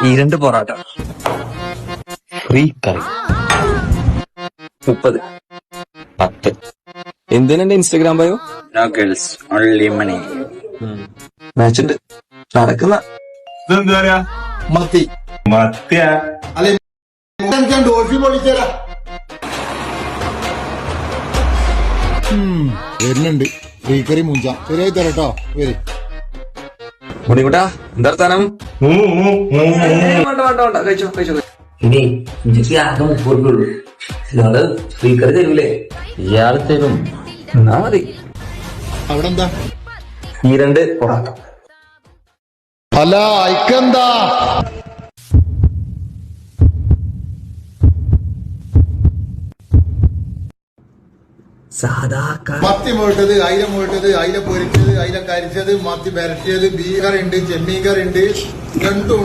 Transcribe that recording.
2 parotta, free curry 30. 10. എന്തിനെന്റെ Instagram bio? No girls, only money. Match ഉണ്ട് നടക്കുന്ന ഇതെന്താ പറയാ? മത്തി മത്തിയാ? അല്ലെ ഡോൾഫി പൊളിച്ചേരാ വരുന്നുണ്ട് ഫ്രീക്കറി മൂഞ്ച ശരിയായി തരട്ടോ വരി മുടികൂട്ടാ എന്താർത്താനം? വേണ്ട കഴിച്ചോ. ഇനി എനിക്ക് ആകെ 30 ഉള്ളൂ. നിങ്ങള് സ്പീക്കർ തരൂലേ? ഇയാൾ തരും എന്നാ മതി. അവിടെ എന്താ 2 പൊറോട്ട. അല്ല ഐക്കെന്താ സാധാ മത്തി മുട്ടത് അയില മുട്ടത് അയില പൊരിച്ചത് അയില കരിച്ചത് മത്തി വരട്ടിയത് ബീഫ് കറി ഉണ്ട് ചെമ്മീൻ കറി ഉണ്ട് രണ്ടും